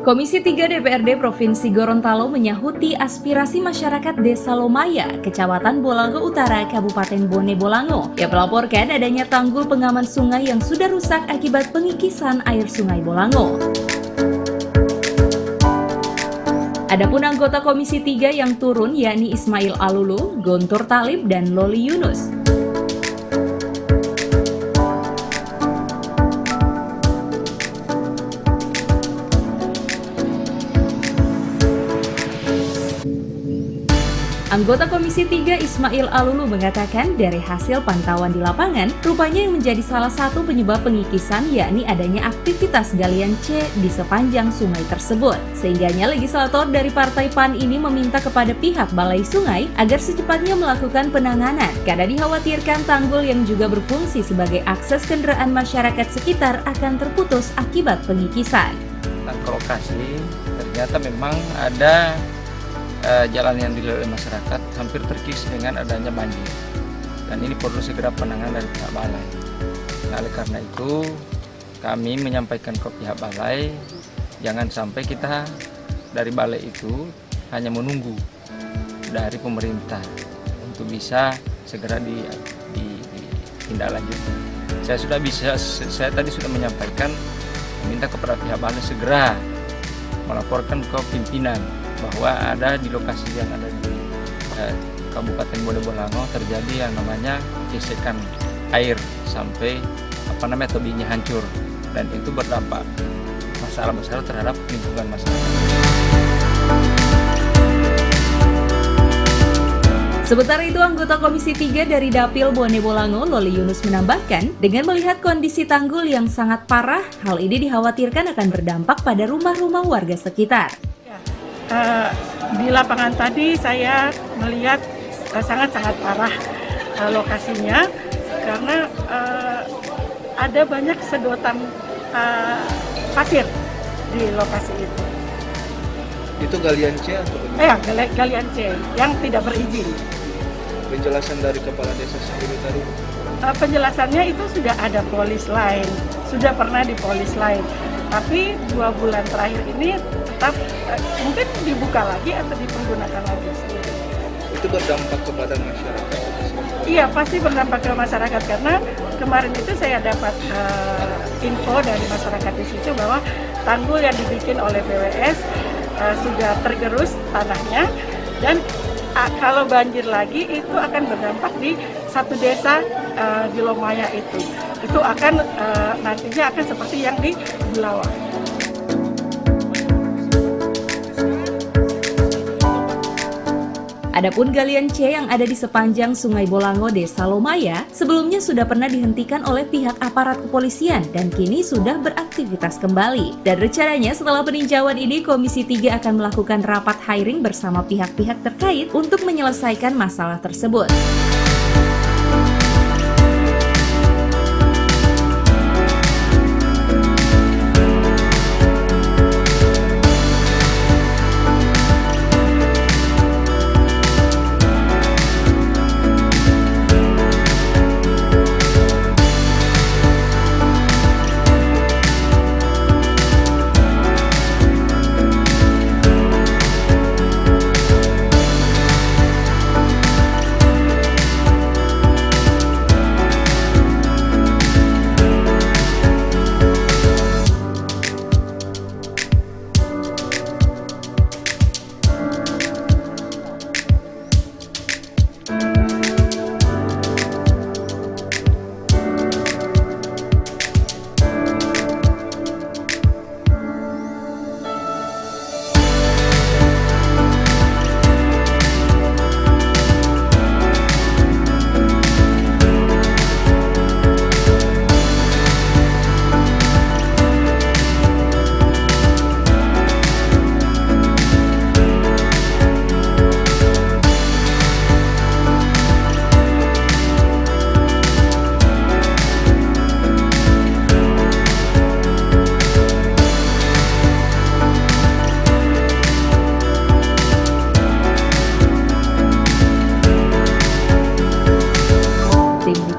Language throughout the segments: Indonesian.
Komisi 3 DPRD Provinsi Gorontalo menyahuti aspirasi masyarakat Desa Lomaya, Kecamatan Bolango Utara, Kabupaten Bone Bolango, yang melaporkan adanya tanggul pengaman sungai yang sudah rusak akibat pengikisan air Sungai Bolango. Adapun anggota Komisi 3 yang turun yakni Ismail Alulu, Gontur Talib, dan Loli Yunus. Anggota Komisi 3 Ismail Alulu mengatakan dari hasil pantauan di lapangan, rupanya yang menjadi salah satu penyebab pengikisan yakni adanya aktivitas galian C di sepanjang sungai tersebut. Sehingganya legislator dari Partai PAN ini meminta kepada pihak Balai Sungai agar secepatnya melakukan penanganan karena dikhawatirkan tanggul yang juga berfungsi sebagai akses kendaraan masyarakat sekitar akan terputus akibat pengikisan. Ke lokasi ternyata memang ada jalan yang dilalui masyarakat hampir terkikis dengan adanya banjir, dan ini perlu segera penanganan dari pihak balai. Nah, oleh karena itu kami menyampaikan ke pihak balai, jangan sampai kita dari balai itu hanya menunggu dari pemerintah untuk bisa segera ditindaklanjuti. Saya tadi sudah menyampaikan, meminta kepada pihak balai segera melaporkan ke pimpinan bahwa ada di lokasi yang ada di Kabupaten Bone Bolango terjadi yang namanya gesekan air sampai tebingnya hancur, dan itu berdampak masalah besar terhadap lingkungan masyarakat. Sementara itu, anggota Komisi 3 dari Dapil Bone Bolango, Loli Yunus, menambahkan, dengan melihat kondisi tanggul yang sangat parah, hal ini dikhawatirkan akan berdampak pada rumah-rumah warga sekitar. Di lapangan tadi saya melihat sangat-sangat parah lokasinya, karena ada banyak sedotan pasir di lokasi itu. Itu galian C atau? Galian C yang tidak berizin. Penjelasan dari kepala desa sendiri tadi? Penjelasannya itu sudah ada polis lain, sudah pernah di polis lain. Tapi 2 bulan terakhir ini tetap mungkin dibuka lagi atau dipergunakan lagi. Itu berdampak kepada masyarakat? Iya, pasti berdampak ke masyarakat, karena kemarin itu saya dapat info dari masyarakat di situ bahwa tanggul yang dibikin oleh BWS sudah tergerus tanahnya, dan kalau banjir lagi itu akan berdampak di satu desa di Lomaya itu akan nantinya akan seperti yang di Bulawa. Adapun galian C yang ada di sepanjang Sungai Bolango, Desa Lomaya, sebelumnya sudah pernah dihentikan oleh pihak aparat kepolisian dan kini sudah beraktivitas kembali. Dan rencananya setelah peninjauan ini, Komisi 3 akan melakukan rapat hiring bersama pihak-pihak terkait untuk menyelesaikan masalah tersebut.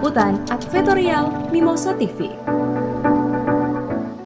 Liputan Advertorial Mimosa TV.